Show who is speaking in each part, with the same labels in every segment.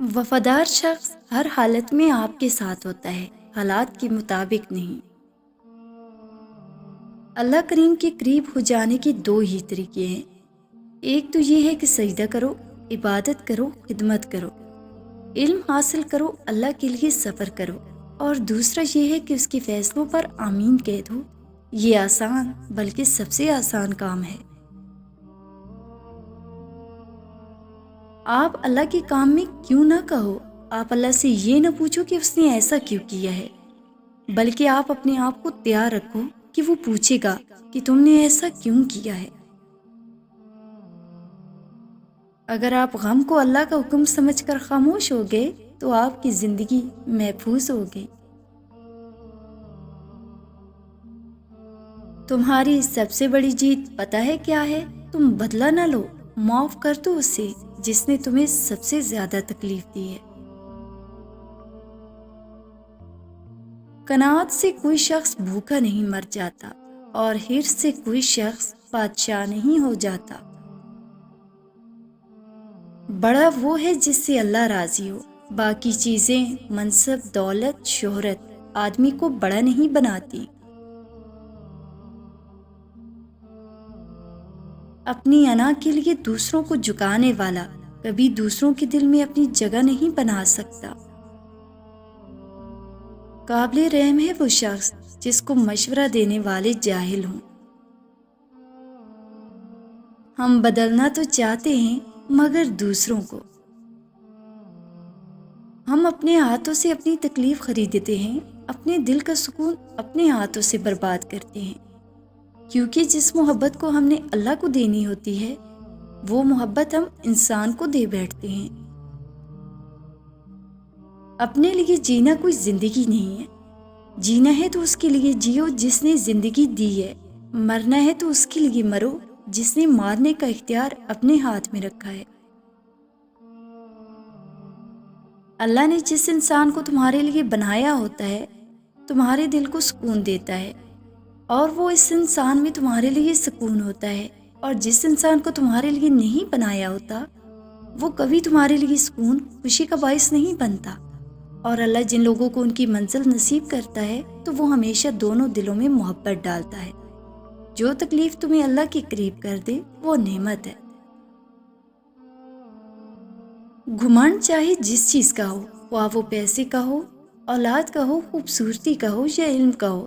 Speaker 1: وفادار شخص ہر حالت میں آپ کے ساتھ ہوتا ہے، حالات کے مطابق نہیں۔ اللہ کریم کے قریب ہو جانے کے دو ہی طریقے ہیں، ایک تو یہ ہے کہ سجدہ کرو، عبادت کرو، خدمت کرو، علم حاصل کرو، اللہ کے لیے صبر کرو، اور دوسرا یہ ہے کہ اس کے فیصلوں پر آمین کہہ دو۔ یہ آسان بلکہ سب سے آسان کام ہے۔ آپ اللہ کے کام میں کیوں نہ کہو، آپ اللہ سے یہ نہ پوچھو کہ اس نے ایسا کیوں کیا ہے، بلکہ آپ اپنے آپ کو تیار رکھو کہ وہ پوچھے گا کہ تم نے ایسا کیوں کیا ہے۔ اگر آپ غم کو اللہ کا حکم سمجھ کر خاموش ہو گئے تو آپ کی زندگی محفوظ ہو گئی۔ تمہاری سب سے بڑی جیت پتہ ہے کیا ہے؟ تم بدلہ نہ لو، معاف کر دو اسے جس نے تمہیں سب سے زیادہ تکلیف دی ہے۔ قناعت سے کوئی شخص بھوکا نہیں مر جاتا، اور حرص سے کوئی شخص بادشاہ نہیں ہو جاتا۔ بڑا وہ ہے جس سے اللہ راضی ہو، باقی چیزیں، منصب، دولت، شہرت آدمی کو بڑا نہیں بناتی۔ اپنی انا کے لیے دوسروں کو جھکانے والا کبھی دوسروں کے دل میں اپنی جگہ نہیں بنا سکتا۔ قابل رحم ہے وہ شخص جس کو مشورہ دینے والے جاہل ہوں۔ ہم بدلنا تو چاہتے ہیں مگر دوسروں کو۔ ہم اپنے ہاتھوں سے اپنی تکلیف خریدتے ہیں، اپنے دل کا سکون اپنے ہاتھوں سے برباد کرتے ہیں، کیونکہ جس محبت کو ہم نے اللہ کو دینی ہوتی ہے وہ محبت ہم انسان کو دے بیٹھتے ہیں۔ اپنے لیے جینا کوئی زندگی نہیں ہے، جینا ہے تو اس کے لیے جیو جس نے زندگی دی ہے، مرنا ہے تو اس کے لیے مرو جس نے مارنے کا اختیار اپنے ہاتھ میں رکھا ہے۔ اللہ نے جس انسان کو تمہارے لیے بنایا ہوتا ہے تمہارے دل کو سکون دیتا ہے، اور وہ اس انسان میں تمہارے لیے سکون ہوتا ہے، اور جس انسان کو تمہارے لیے نہیں بنایا ہوتا وہ کبھی تمہارے لیے سکون، خوشی کا باعث نہیں بنتا۔ اور اللہ جن لوگوں کو ان کی منزل نصیب کرتا ہے تو وہ ہمیشہ دونوں دلوں میں محبت ڈالتا ہے۔ جو تکلیف تمہیں اللہ کے قریب کر دے وہ نعمت ہے۔ گھمنڈ چاہے جس چیز کا ہو، خواہ وہ پیسے کا ہو، اولاد کا ہو، خوبصورتی کا ہو یا علم کا ہو،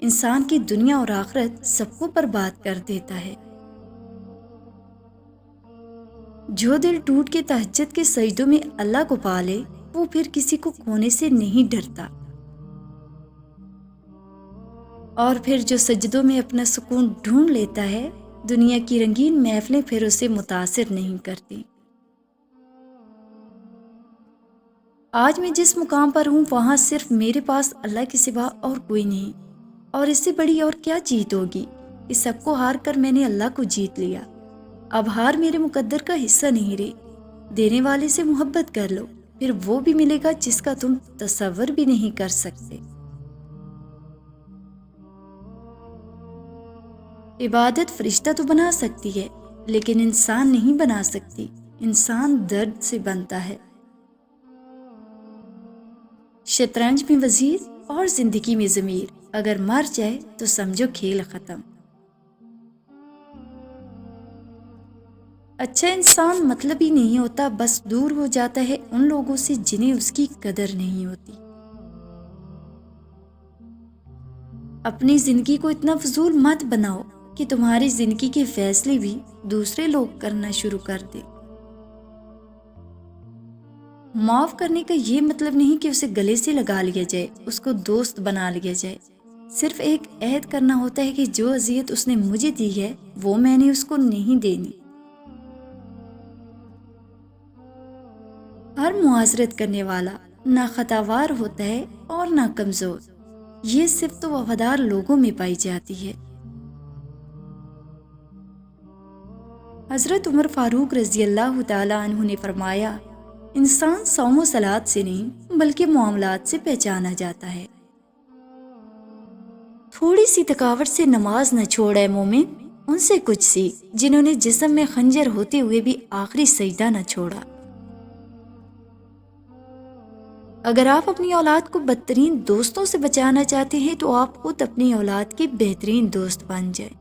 Speaker 1: انسان کی دنیا اور آخرت سب کو برباد کر دیتا ہے۔ جو دل ٹوٹ کے تہجد کے سجدوں میں اللہ کو پالے وہ پھر کسی کو کھونے سے نہیں ڈرتا، اور پھر جو سجدوں میں اپنا سکون ڈھونڈ لیتا ہے دنیا کی رنگین محفلیں پھر اسے متاثر نہیں کرتی۔ آج میں جس مقام پر ہوں وہاں صرف میرے پاس اللہ کے سوا اور کوئی نہیں، اور اس سے بڑی اور کیا جیت ہوگی کہ سب کو ہار کر میں نے اللہ کو جیت لیا۔ اب ہار میرے مقدر کا حصہ نہیں رہی۔ دینے والے سے محبت کر لو، پھر وہ بھی ملے گا جس کا تم تصور بھی نہیں کر سکتے۔ عبادت فرشتہ تو بنا سکتی ہے لیکن انسان نہیں بنا سکتی، انسان درد سے بنتا ہے۔ شطرنج میں وزیر اور زندگی میں ضمیر، اگر مر جائے تو سمجھو کھیل ختم۔ اچھا انسان مطلبی نہیں ہوتا، بس دور ہو جاتا ہے ان لوگوں سے جنہیں اس کی قدر نہیں ہوتی۔ اپنی زندگی کو اتنا فضول مت بناؤ کہ تمہاری زندگی کے فیصلے بھی دوسرے لوگ کرنا شروع کر دیں۔ معاف کرنے کا یہ مطلب نہیں کہ اسے گلے سے لگا لیا جائے، اس کو دوست بنا لیا جائے۔ صرف ایک عہد کرنا ہوتا ہے کہ جو اذیت اس نے مجھے دی ہے وہ میں نے اس کو نہیں دینی۔ ہر معاذرت کرنے والا نہ خطاوار ہوتا ہے اور نہ کمزور، یہ صرف تو وفادار لوگوں میں پائی جاتی ہے۔ حضرت عمر فاروق رضی اللہ تعالی عنہ نے فرمایا، انسان صوم و صلات سے نہیں بلکہ معاملات سے پہچانا جاتا ہے۔ تھوڑی سی تھکاوٹ سے نماز نہ چھوڑے مومن، ان سے کچھ سیکھ جنہوں نے جسم میں خنجر ہوتے ہوئے بھی آخری سجدہ نہ چھوڑا۔ اگر آپ اپنی اولاد کو بدترین دوستوں سے بچانا چاہتے ہیں تو آپ خود اپنی اولاد کے بہترین دوست بن جائیں۔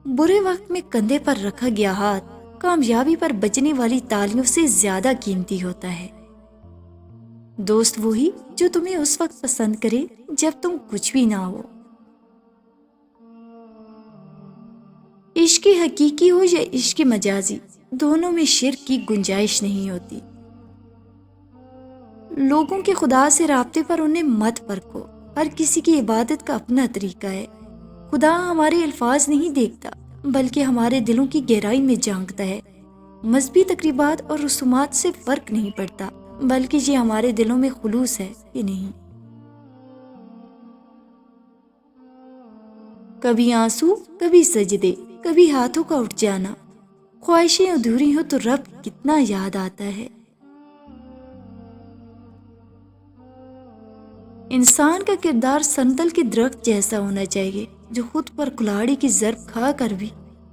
Speaker 1: برے وقت میں کندھے پر رکھا گیا ہاتھ کامیابی پر بجنے والی تالیوں سے زیادہ قیمتی ہوتا ہے۔ دوست وہی جو تمہیں اس وقت پسند کرے جب تم کچھ بھی نہ ہو۔ عشق حقیقی ہو یا عشق مجازی، دونوں میں شرک کی گنجائش نہیں ہوتی۔ لوگوں کے خدا سے رابطے پر انہیں مت پرکھو، ہر کسی کی عبادت کا اپنا طریقہ ہے۔ خدا ہمارے الفاظ نہیں دیکھتا بلکہ ہمارے دلوں کی گہرائی میں جھانکتا ہے۔ مذہبی تقریبات اور رسومات سے فرق نہیں پڑتا بلکہ یہ ہمارے دلوں میں خلوص ہے کہ نہیں۔ کبھی آنسو، کبھی سجدے، کبھی ہاتھوں کا اٹھ جانا، خواہشیں ادھوری ہو تو رب کتنا یاد آتا ہے۔ انسان کا کردار سنتل کے درخت جیسا ہونا چاہیے جو خود پر کلاڑی کی ضرب کھا کر بھی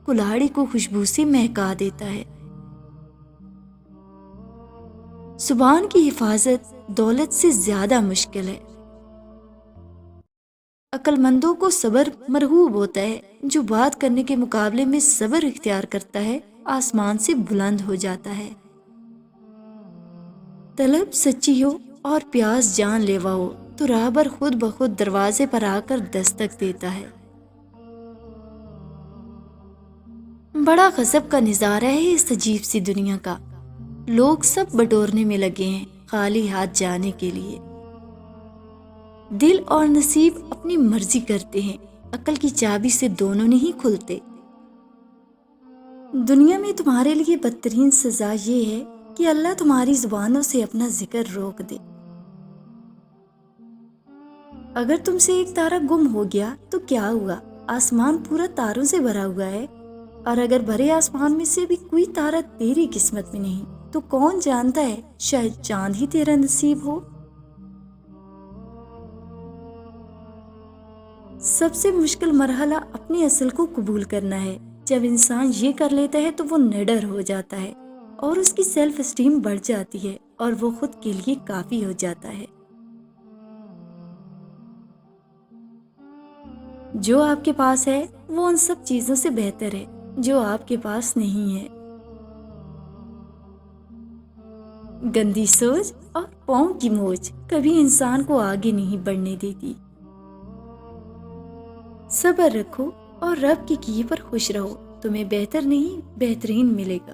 Speaker 1: کلاڑی کو خوشبو سے مہکا دیتا ہے۔ زبان کی حفاظت دولت سے زیادہ مشکل ہے۔ عقل مندوں کو صبر مرغوب ہوتا ہے، جو بات کرنے کے مقابلے میں صبر اختیار کرتا ہے آسمان سے بلند ہو جاتا ہے۔ طلب سچی ہو اور پیاس جان لیوا ہو تو راہبر خود بخود دروازے پر آ کر دستک دیتا ہے۔ بڑا غضب کا نظارہ ہے اس عجیب سی دنیا کا، لوگ سب بٹورنے میں لگے ہیں خالی ہاتھ جانے کے لیے۔ دل اور نصیب اپنی مرضی کرتے ہیں، عقل کی چابی سے دونوں نہیں کھلتے۔ دنیا میں تمہارے لیے بدترین سزا یہ ہے کہ اللہ تمہاری زبانوں سے اپنا ذکر روک دے۔ اگر تم سے ایک تارا گم ہو گیا تو کیا ہوا؟ آسمان پورا تاروں سے بھرا ہوا ہے، اور اگر بھرے آسمان میں سے بھی کوئی تارا تیری قسمت میں نہیں تو کون جانتا ہے شاید چاند ہی تیرا نصیب ہو۔ سب سے مشکل مرحلہ اپنے اصل کو قبول کرنا ہے۔ جب انسان یہ کر لیتا ہے تو وہ نڈر ہو جاتا ہے اور اس کی سیلف اسٹیم بڑھ جاتی ہے اور وہ خود کے لیے کافی ہو جاتا ہے۔ جو آپ کے پاس ہے وہ ان سب چیزوں سے بہتر ہے جو آپ کے پاس نہیں ہے۔ گندی سوچ اور پاؤں کی موچ کبھی انسان کو آگے نہیں بڑھنے دیتی۔ صبر رکھو اور رب کی کیے پر خوش رہو، تمہیں بہتر نہیں بہترین ملے گا۔